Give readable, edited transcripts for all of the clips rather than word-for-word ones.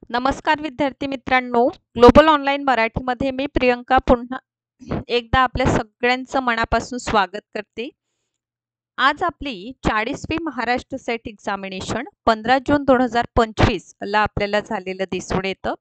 नमस्कार विद्यार्थी मित्रांनो, ग्लोबल ऑनलाईन मराठीमध्ये मी प्रियंका पुन्हा एकदा आपल्या सगळ्यांचं मनापासून स्वागत करते. आज आपली 40वी महाराष्ट्र सेट एक्झामिनेशन 15 जून 2025 ला आपल्याला झालेलं दिसून येतं.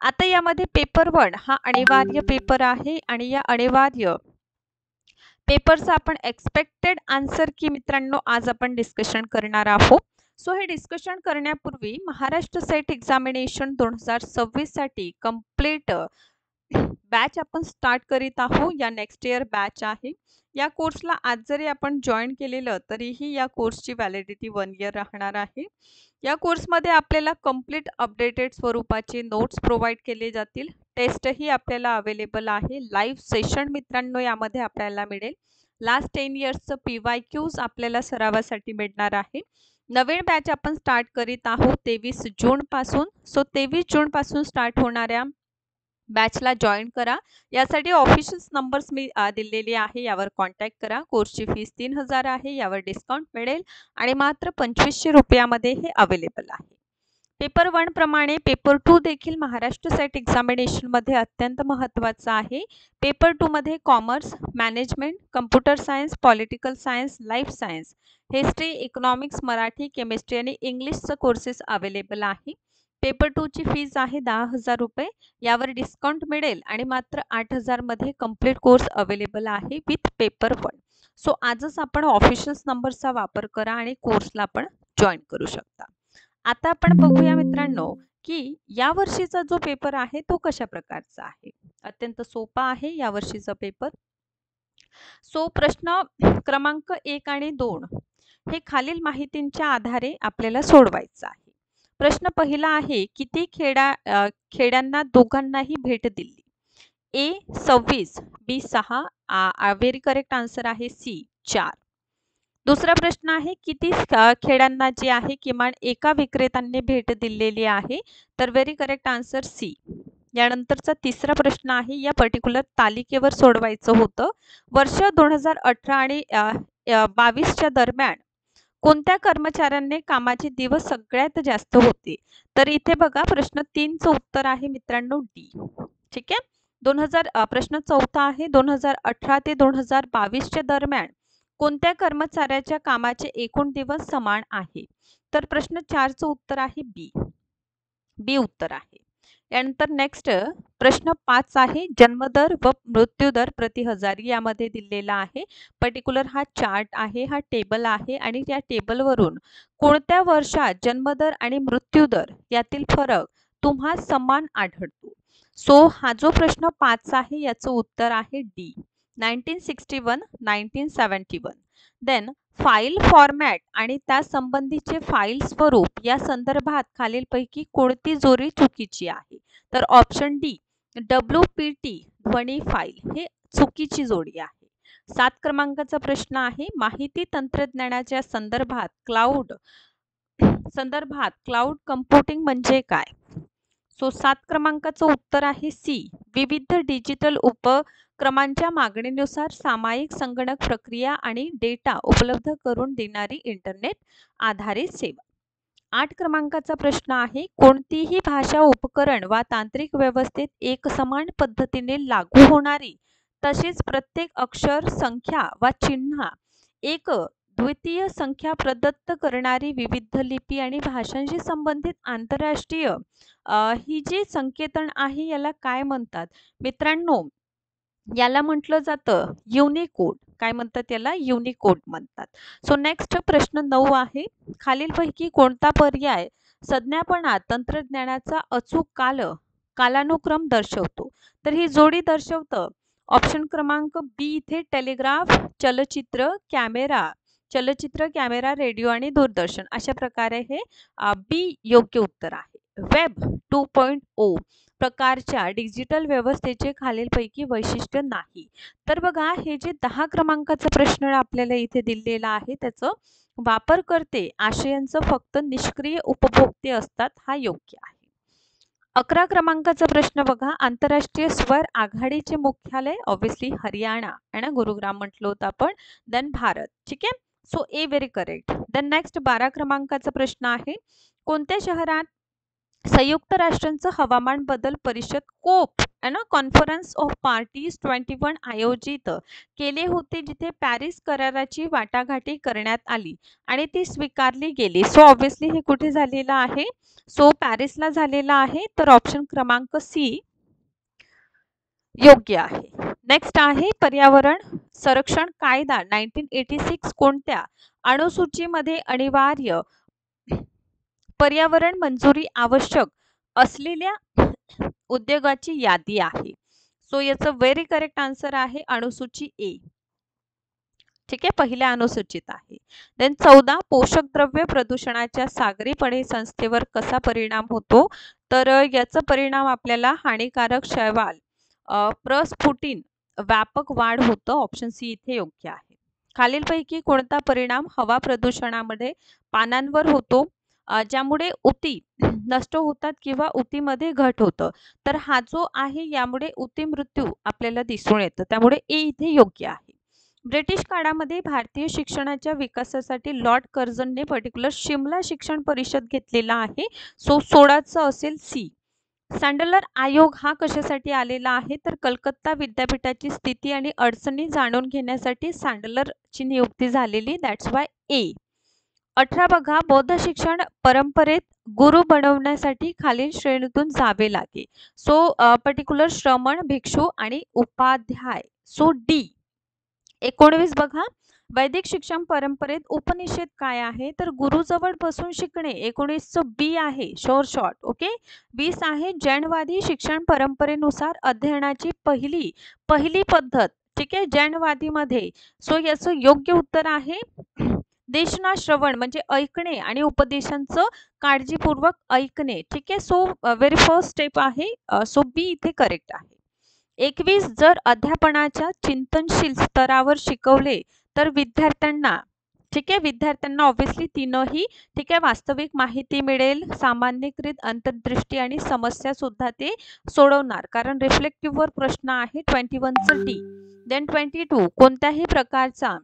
आता यामध्ये पेपर 1 हा अनिवार्य पेपर आहे आणि या अनिवार्य पेपरचा आपण एक्सपेक्टेड आन्सर की मित्रांनो आज आपण डिस्कशन करणार आहोत. सो हे डिस्कशन करण्यापूर्वी महाराष्ट्र सेट एक्झामिनेशन 2026 साठी कंप्लीट बॅच आपण स्टार्ट करीत आहोत. या नेक्स्ट इयर बॅच आहे. या कोर्सला आज जरी आपण जॉईन केलेलं तरीही या कोर्सची व्हॅलिडिटी 1 इयर राहणार आहे. या कोर्समध्ये आपल्याला कंप्लीट अपडेटेड स्वरूपाचे नोट्स प्रोव्हाइड केले जातील. टेस्टही आपल्याला अवेलेबल आहे. लाईव्ह सेशन मित्रांनो यामध्ये आपल्याला मिळेल. लास्ट 10 इयर्सचं PYQs आपल्याला सरावासाठी मिळणार आहे. नवीन बॅच आपण स्टार्ट करीत आहोत 23 जून पासून. सो 23 जून पासून स्टार्ट होणाऱ्या बॅचला जॉईन करा. यासाठी ऑफिशियल नंबर्स मी दिलेले आहे, यावर कॉन्टॅक्ट करा. कोर्सची फीस 3000 आहे. यावर डिस्काउंट मिळेल आणि मात्र 2500 रुपयामध्ये हे अवेलेबल आहे. पेपर 1 प्रमाणे पेपर 2 देखील महाराष्ट्र सेट एक्झामिनेशन मध्ये अत्यंत महत्त्वाचा आहे. पेपर 2 मध्ये commerce, management, computer science, political science, life science, history, economics, Marathi, chemistry आणि इंग्लिशचं कोर्सेस अवेलेबल आहे. पेपर 2 ची फीस आहे 10,000 रुपये. यावर डिस्काउंट मिळेल आणि मात्र 8,000 मध्ये कंप्लीट कोर्स अवेलेबल आहे विथ पेपर 1. सो आजच आपण ऑफिशियल नंबरचा वापर करा आणि कोर्सला आपण जॉईन करू शकता. आता आपण बघूया मित्रांनो की या वर्षीचा जो पेपर आहे तो कशा प्रकारचा आहे. अत्यंत सोपा आहे या वर्षीचा पेपर. सो प्रश्न क्रमांक 1 आणि 2 हे खालील माहितींच्या आधारे आपल्याला सोडवायचं आहे. प्रश्न पहिला आहे, किती खेड्यांना दोघांनाही भेट दिली? A 26, B 6. Very correct answer आहे C 4. दुसरा प्रश्न आहे, किती खेड्यांना जे आहे किमान एका विक्रेत्याने भेट दिलेली आहे? तर व्हेरी करेक्ट आन्सर C. यानंतरचा तिसरा प्रश्न आहे, या पर्टिक्युलर तालिकेवर सोडवायचं होतं. वर्ष 2018 आणि 22च्या दरम्यान कोणत्या कर्मचाऱ्यांनी कामाचे दिवस सगळ्यात जास्त होते? तर इथे बघा प्रश्न 3चं उत्तर आहे मित्रांनो D. ठीक आहे. प्रश्न चौथा आहे, 2018 ते 2022च्या दरम्यान कोणत्या कर्मचाऱ्याच्या कामाचे एकूण दिवस समान आहे? तर प्रश्न 4चं उत्तर आहे B उत्तर आहे. यानंतर नेक्स्ट प्रश्न 5 आहे, जन्मदर व मृत्यूदर प्रति हजार यामध्ये दिलेला आहे. पर्टिक्युलर हा चार्ट आहे, हा टेबल आहे आणि या टेबलवरून कोणत्या वर्षात जन्मदर आणि मृत्यूदर यातील फरक तुम्हा समान आढळतो? सो हा जो प्रश्न 5 आहे याचं उत्तर आहे D 1961 1971. देन फाईल फॉर्मॅट आणि त्या संबंधीचे फाईल स्वरूप या संदर्भात खालीलपैकी कोणती जोडी चुकीची आहे? तर ऑप्शन D WPT ध्वनी फाईल हे चुकीची जोडी आहे. 7 क्रमांकाचा प्रश्न आहे, माहिती तंत्रज्ञानाच्या संदर्भात क्लाउड कम्प्युटिंग म्हणजे काय? सो 7 क्रमांकाचं उत्तर आहे C विविध डिजिटल उपक्रमांच्या मागणीनुसार सामायिक संगणक प्रक्रिया आणि डेटा उपलब्ध करून देणारी इंटरनेट आधारित सेवा. 8 क्रमांकाचा प्रश्न आहे, कोणतीही भाषा उपकरण वा तांत्रिक व्यवस्थेत एकसमान पद्धतीने लागू होणारी तसेच प्रत्येक अक्षर, संख्या वा चिन्ह एक द्वितीय संख्या प्रदत्त करणारी विविध लिपी आणि भाषांशी संबंधित आंतरराष्ट्रीय ही जी संकेतन आहे याला काय म्हणतात? मित्रांनो याला म्हटलं जातं युनिकोड. काय म्हणतात याला? युनिकोड म्हणतात. सो नेक्स्ट प्रश्न 9 आहे, खालीलपैकी कोणता पर्याय संज्ञापनात तंत्रज्ञानाचा अचूक कालानुक्रम दर्शवतो? तर ही जोडी दर्शवतं ऑप्शन क्रमांक B इथे टेलिग्राफ, चलचित्र, कॅमेरा, रेडिओ आणि दूरदर्शन. अशा प्रकारे हे B योग्य उत्तर आहे. वेब 2.0 प्रकारच्या डिजिटल व्यवस्थेचे खालीलपैकी वैशिष्ट्य नाही. तर बघा हे जे 10 क्रमांकाचा प्रश्न आपल्याला इथे दिलेला आहे त्याचं वापरकर्ते आशयांचं फक्त निष्क्रिय उपभोक्ते असतात, हा योग्य आहे. 11 क्रमांकाचा प्रश्न बघा, आंतरराष्ट्रीय स्वर आघाडीचे मुख्यालय ऑब्वियसली हरियाणा आहे ना, गुरुग्राम म्हटलं होतं आपण. देन भारत. ठीक आहे. So A very correct. Then next 12 क्रमांकाचा प्रश्न आहे, कोणत्या शहरात संयुक्त राष्ट्रांचं हवामान बदल परिषद कोप आहे ना, कॉन्फरन्स ऑफ पार्टीज 21 आयोजित केले होते, जिथे पॅरिस कराराची वाटाघाटी करण्यात आली आणि ती स्वीकारली गेली. सो ऑब्व्हियसली हे कुठे झालेलं आहे? सो पॅरिसला झालेला आहे. तर ऑप्शन क्रमांक सी योग्य आहे. नेक्स्ट आहे पर्यावरण संरक्षण कायदा 1986 कोणत्या अनुसूचीमध्ये अनिवार्य पर्यावरण मंजुरी आवश्यक असलेल्या उद्योगाची यादी आहे? सो याचं व्हेरी करेक्ट आन्सर आहे अनुसूची ए. ठीक आहे, पहिल्या अनुसूचित आहे. देन 14 पोषक द्रव्य प्रदूषणाच्या सागरी पाणी संस्थेवर कसा परिणाम होतो? तर याचा परिणाम आपल्याला हानिकारक शैवाल प्रस्फुटिन व्यापक वाढ होतं. ऑप्शन सी इथे योग्य आहे. खालीलपैकी कोणता परिणाम हवा प्रदूषणामध्ये पानांवर होतो ज्यामुळे उती नष्ट होतात किंवा उतीमध्ये घट होतं? तर हा जो आहे यामुळे उती मृत्यू आपल्याला दिसून येतं, त्यामुळे ए इथे योग्य आहे. ब्रिटिश काळामध्ये भारतीय शिक्षणाच्या विकासासाठी लॉर्ड कर्झनने पर्टिक्युलर शिमला शिक्षण परिषद घेतलेला आहे. सो 16चं असेल सी. सँडलर आयोग हा कशासाठी आलेला आहे? तर कलकत्ता विद्यापीठाची स्थिती आणि अडचणी जाणून घेण्यासाठी सँडलरची नियुक्ती झालेली. दॅट्स वाय ए. 18 बघा बौद्ध शिक्षण परंपरेत गुरु बनवण्यासाठी खालील श्रेणीतून जावे लागे. सो पर्टिक्युलर श्रमण भिक्षू आणि उपाध्याय. So D. 19 बघा वैदिक शिक्षण परंपरेत उपनिषद काय आहे? तर गुरुजवळ बसून शिकणे. 19चं बी आहे शॉर्ट. ओके. 20 आहे जैनवादी शिक्षण परंपरेनुसार अध्ययनाची पहिली पद्धत. ठीक आहे, जैनवादीमध्ये. सो याचं योग्य उत्तर आहे देशना श्रवण, म्हणजे ऐकणे आणि उपदेशांचं काळजीपूर्वक ऐकणे. ठीक आहे, सो व्हेरी फर्स्ट स्टेप आहे. सो बी इथे करेक्ट आहे. 21 जर अध्यापनाच्या चिंतनशील स्तरावर शिकवले तर विद्यार्थ्यांना, ठीक आहे, विद्यार्थ्यांना ऑब्व्हियसली तीनही, ठीक आहे, वास्तविक माहिती मिळेल, सामान्यीकृत अंतर्दृष्टी आणि समस्या सुद्धा ते सोडवणार, कारण रिफ्लेक्टिव्ह वर प्रश्न आहे. 21चं डी. देन 22 कोणत्याही प्रकारचा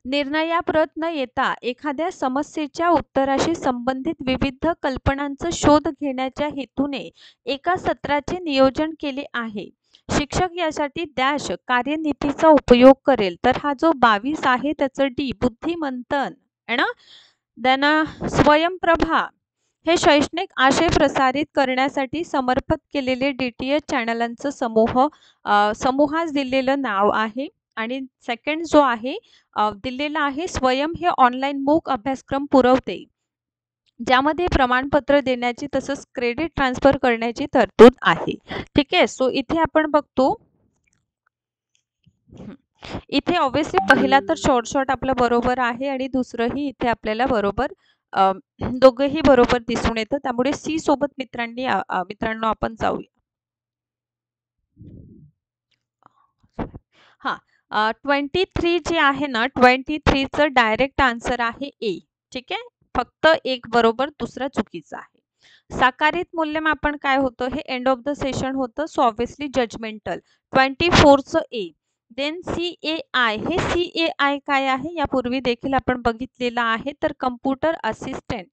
निर्णयाप्रत न येता एखाद्या समस्येच्या उत्तराशी संबंधित विविध कल्पनांचा शोध घेण्याच्या हेतूने एका सत्राचे नियोजन केले आहे. शिक्षक यासाठी डॅश कार्यनीतीचा उपयोग करेल. तर हा जो 22 आहे त्याचं डी बुद्धिमंथन आहे ना. देन स्वयंप्रभा हे शैक्षणिक आशय प्रसारित करण्यासाठी समर्पित केलेले DTH चॅनलांचं समूहास दिलेलं नाव आहे. आणि सेकंड जो आहे दिलेला आहे स्वयं हे ऑनलाईन मूक अभ्यासक्रम पुरवते, ज्यामध्ये प्रमाणपत्र देण्याची तसंच क्रेडिट ट्रान्सफर करण्याची तरतूद आहे. ठीक आहे, सो इथे आपण बघतो, इथे ऑब्व्हियसली पहिला तर शॉर्ट आपलं बरोबर आहे आणि दुसरंही इथे आपल्याला बरोबर दोघंही बरोबर दिसून येतं, त्यामुळे सी सोबत मित्रांनो आपण जाऊया. हा 23 जे आहे ना, 23चं डायरेक्ट आन्सर आहे ए. ठीक आहे, फक्त एक बरोबर, दुसरा चुकीचा आहे. साकारित मूल्यमापन काय होतं? हे एंड ऑफ द सेशन होतं. So obviously judgemental. 24चं ए. देन CAI हे CAI काय आहे? यापूर्वी देखील आपण बघितलेलं आहे. तर कम्प्युटर असिस्टंट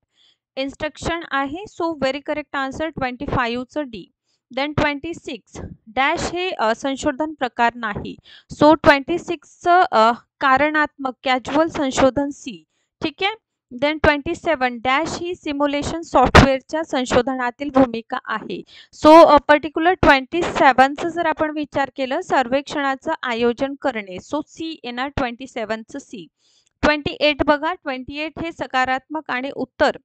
इन्स्ट्रक्शन आहे. सो व्हेरी करेक्ट आन्सर 25चं डी. देन 26 डॅश हे संशोधन प्रकार नाही. सो 26चं कारणात्मक कॅज्युअल संशोधन सी. ठीक आहे. देन 27 डॅश ही सिम्युलेशन सॉफ्टवेअरच्या संशोधनातील भूमिका आहे. सो पर्टिक्युलर 27चं जर आपण विचार केलं, सर्वेक्षणाचं आयोजन करणे. सो सी येणार 27चं सी. 28 बघा 28 हे सकारात्मक आणि उत्तर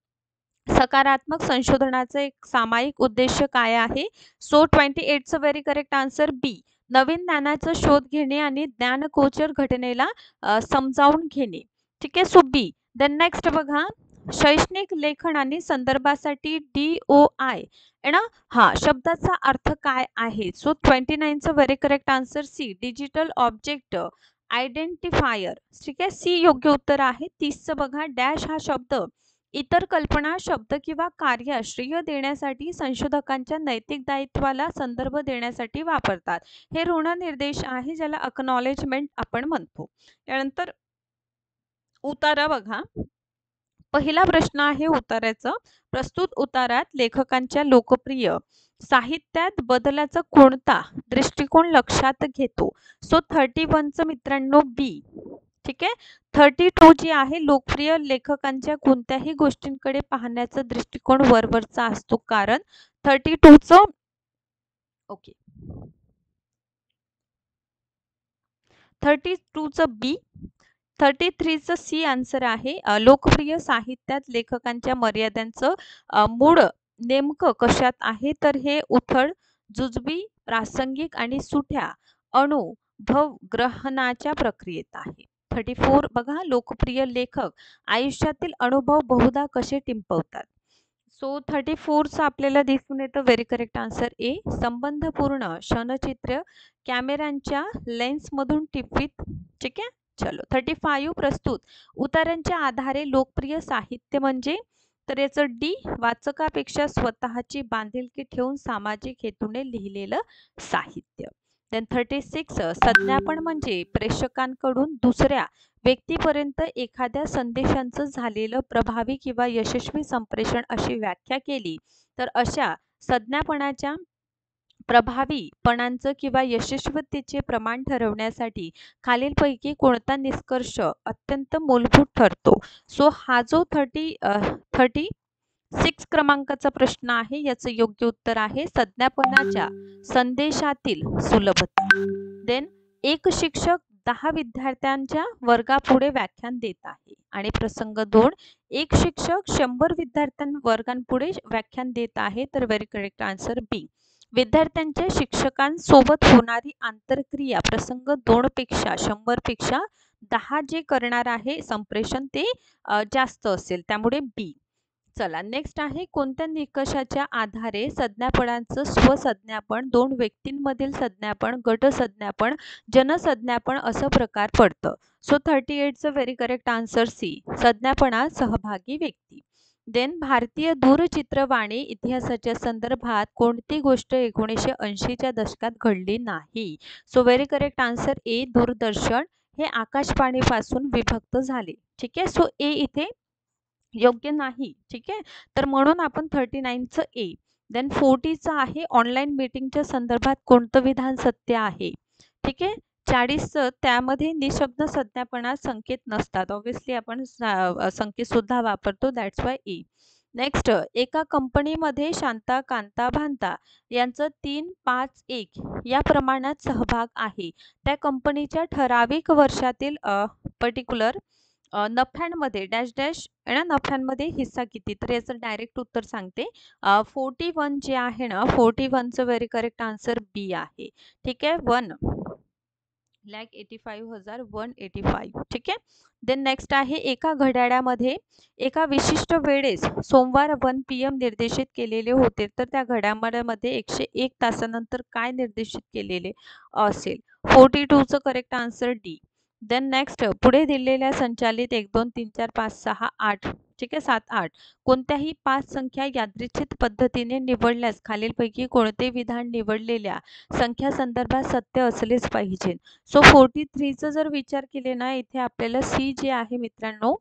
सकारात्मक संशोधनाचं एक सामायिक उद्देश काय आहे? सो 28चं व्हेरी करेक्ट आन्सर बी. नवीन ज्ञानाचा शोध घेणे आणि ज्ञानगोचर घटनेला समजावून घेणे. ठीक आहे, सो बी. देन नेक्स्ट बघा शैक्षणिक लेखन आणि संदर्भासाठी DOI आहे ना, हा शब्दाचा अर्थ काय आहे? सो 29चं very correct answer C. Digital object identifier. ठीक आहे, सी योग्य उत्तर आहे. 30चं बघा डॅश हा शब्द इतर कल्पना, शब्द किंवा कार्य श्रेय देण्यासाठी संशोधकांच्या नैतिक दायित्वाला संदर्भ देण्यासाठी वापरतात. हे ऋणनिर्देश आहे, ज्याला अक्नॉलेजमेंट आपण म्हणतो. त्यानंतर उतारा बघा पहिला प्रश्न आहे उताऱ्याचा. प्रस्तुत उतारात लेखकांच्या लोकप्रिय साहित्यात बदलाचा कोणता दृष्टिकोन लक्षात घेतो? सो 31चं मित्रांनो बी. ठीक आहे. 32 जी आहे लोकप्रिय लेखकांच्या कोणत्याही गोष्टींकडे पाहण्याचा दृष्टिकोन वरवरचा असतो, कारण 32चं ओके 32चं बी. 33चं सी आन्सर आहे. लोकप्रिय साहित्यात लेखकांच्या मर्यादांचं मूळ नेमकं कशात आहे, तर हे उथळ, जुजबी, प्रासंगिक आणि सुठ्या अनुभवग्रहणाच्या प्रक्रियेत आहे. 34 बघा, लोकप्रिय लेखक आयुष्यातील अनुभव बहुधा कसे टिंपवतात. सो 34चं आपल्याला दिसून येतं व्हेरी करेक्ट आन्सर ए. संबंधपूर्ण क्षणचित्र कॅमेऱ्यांच्या लेन्समधून टिपवीत. ठीक आहे. चलो 35 प्रस्तुत उतारांच्या आधारे लोकप्रिय साहित्य म्हणजे, तर याचं डी. वाचकापेक्षा स्वतःची बांधिलकी ठेवून सामाजिक हेतूने लिहिलेलं साहित्य. देन 36 संज्ञापन म्हणजे प्रेक्षकांकडून दुसऱ्या व्यक्तीपर्यंत एखाद्या संदेशांचं झालेलं प्रभावी किंवा यशस्वी संप्रेषण अशी व्याख्या केली तर अशा संज्ञापनाच्या प्रभावीपणाचं किंवा यशस्वीतेचे प्रमाण ठरवण्यासाठी खालीलपैकी कोणता निष्कर्ष अत्यंत मूलभूत ठरतो. सो हा जो 36 क्रमांकाचा प्रश्न आहे याचं योग्य उत्तर आहे संज्ञापनाच्या संदेशातील सुलभता. देन एक शिक्षक 10 विद्यार्थ्यांच्या वर्गापुढे व्याख्यान देत आहे आणि प्रसंग 2 एक शिक्षक 100 वर्गांपुढे व्याख्यान देत आहे, तर व्हेरी करेक्ट आन्सर बी. विद्यार्थ्यांच्या शिक्षकांसोबत होणारी आंतरक्रिया प्रसंग 2 पेक्षा 100 पेक्षा 10 जे करणार आहे संप्रेषण ते जास्त असेल, त्यामुळे बी. चला नेक्स्ट आहे कोणत्या निकषाच्या आधारे संज्ञापनाचं स्वसंज्ञापन, दोन व्यक्तींमधील संज्ञापन, गटसंज्ञापन, जनसंज्ञापन असं प्रकार पडतं. सो 38चं व्हेरी करेक्ट आन्सर सी. संज्ञापनात सहभागी व्यक्ती. देन भारतीय दूरचित्रवाणी इतिहासाच्या संदर्भात कोणती गोष्ट 1980च्या दशकात घडली नाही. सो व्हेरी करेक्ट आन्सर ए. दूरदर्शन हे आकाशवाणीपासून विभक्त झाले. ठीक आहे. सो ए इथे योग्य नाही. ठीक आहे. तर म्हणून आपण 39चं ए. देन 40चं आहे ऑनलाईन मीटिंगच्या संदर्भात कोणतं विधान सत्य आहे. ठीक आहे. 40चं त्यामध्ये निशब्द संज्ञापनात संकेत नसतात. ऑब्व्हियसली आपण संकेत सुद्धा वापरतो, दॅट्स वाय ए. नेक्स्ट एका कंपनीमध्ये शांता, कांता, भांता यांचं 3, 5, 1 या प्रमाणात सहभाग आहे. त्या कंपनीच्या ठराविक वर्षातील पर्टिक्युलर नफ्यांमध्ये डॅश डॅश नफ्यांमध्ये हिस्सा किती, तर याचं डायरेक्ट उत्तर सांगते 41 जे आहे ना, 41चं व्हेरी करेक्ट आन्सर बी आहे. ठीक आहे. 1,85,185. ठीक आहे. देन नेक्स्ट आहे एका घड्याळामध्ये एका विशिष्ट वेळेस सोमवार 1 PM निर्देशित केलेले होते, तर त्या घड्याळामध्ये 101 तासानंतर काय निर्देशित केलेले असेल. 42चं correct answer D. Then next पुढे दिलेल्या संचालित 1 2 3 4 5 6 8 ठीक आहे 7 8 कोणत्याही 5 संख्या यादृच्छिक पद्धतीने निवडल्यास खालीलपैकी कोणते विधान निवडलेल्या संख्या संदर्भात सत्य असलेच पाहिजे. सो 43चं जर विचार केले ना, इथे आपल्याला सी जे आहे मित्रांनो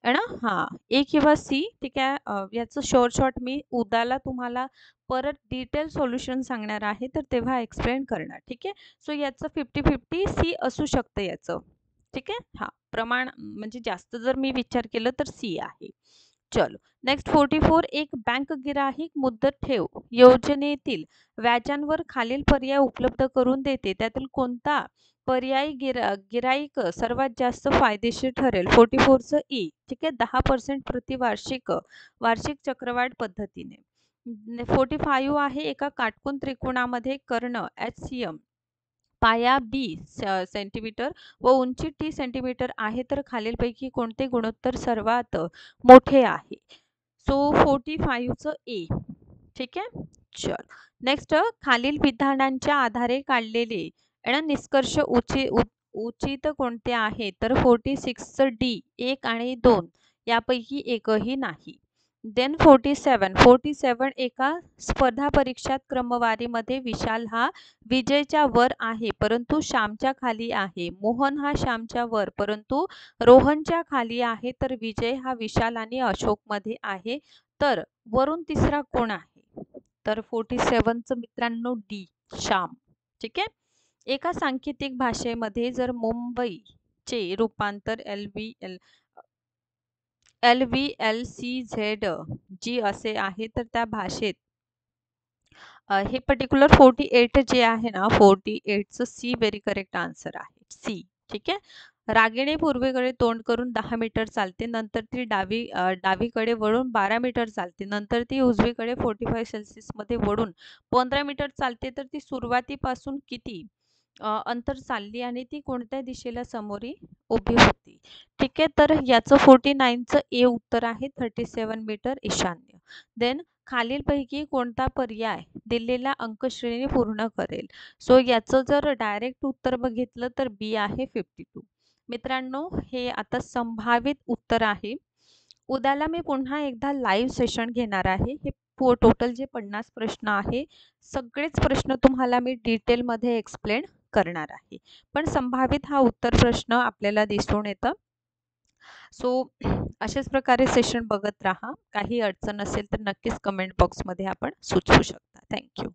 ना, हा ए किंवा सी. ठीक आहे. याचं शॉर्ट मी उद्याला तुम्हाला परत डिटेल सोल्युशन सांगणार आहे, तर तेव्हा एक्सप्लेन करणार. ठीक आहे. सो याचं 50-50 सी असू शकतं याचं. ठीक आहे. हा प्रमाण म्हणजे जास्त जर मी विचार केलं तर सी आहे. चलो नेक्स्ट 44 एक बँक गिराहिक मुदत ठेव योजनेतील व्याजांवर खालील पर्याय उपलब्ध करून देते, त्यातील कोणता पर्याय गिराईक सर्वात जास्त फायदेशीर ठरेल. 44चं ई. ठीक आहे. 10% प्रतिवार्षिक वार्षिक चक्रवाढ पद्धतीने. 45 आहे एका काटकोन त्रिकोणामध्ये कर्ण HCM पाया बी सेंटीमीटर व उंची टी सेंटीमीटर आहे, तर खालीलपैकी कोणते गुणोत्तर सर्वात मोठे आहे. सो 45चं ए. ठीक आहे. चल नेक्स्ट खालील विधानांच्या आधारे काढलेले निष्कर्ष उचित कोणते आहे, तर 46चं डी. 1 आणि 2 यापैकी एकही नाही. देन 47 एका स्पर्धा परीक्षात क्रमवारीमध्ये विशाल हा विजयच्या वर आहे परंतु श्यामच्या खाली आहे. मोहन हा श्यामच्या वर परंतु रोहनच्या खाली आहे. तर विजय हा विशाल आणि अशोक मध्ये आहे. तर वरून तिसरा कोण आहे? तर 47चं मित्रांनो डी, श्याम. ठीक आहे. एका सांकेतिक भाषेमध्ये जर मुंबईचे रूपांतर LVLCZ जी आहे तर त्या भाषेत हे पर्टिक्युलर 48 जे आहे ना 48चं सी व्हेरी करेक्ट आन्सर आहे. सी. ठीक आहे. रागिणी पूर्वेकडे तोंड करून 10 मीटर चालते. नंतर ती डावीकडे वळून 12 मीटर चालते. नंतर ती उजवीकडे 45 सेल्सिअसमध्ये वळून 15 मीटर चालते. तर ती सुरुवातीपासून किती अंतर चालली आणि ती कोणत्या दिशेला समोरी उभी होती? ठीक आहे. तर याचं 49चं ए उत्तर आहे 37 मीटर ईशान्य. देन खालीलपैकी कोणता पर्याय दिलेल्या अंकश्रेणी पूर्ण करेल? सो याचं जर डायरेक्ट उत्तर बघितलं तर बी आहे 52. मित्रांनो हे आता संभावित उत्तर आहे. उद्याला मी पुन्हा एकदा लाईव्ह सेशन घेणार आहे. हे टोटल जे 50 प्रश्न आहे सगळेच प्रश्न तुम्हाला मी डिटेलमध्ये एक्सप्लेन करणार आहे. पण संभावित हा उत्तर प्रश्न आपल्याला दिसून येतं. सो अशाच प्रकारे सेशन बघत राहा. काही अडचण असेल तर नक्कीच कमेंट बॉक्समध्ये आपण सुचवू शकता. थँक्यू.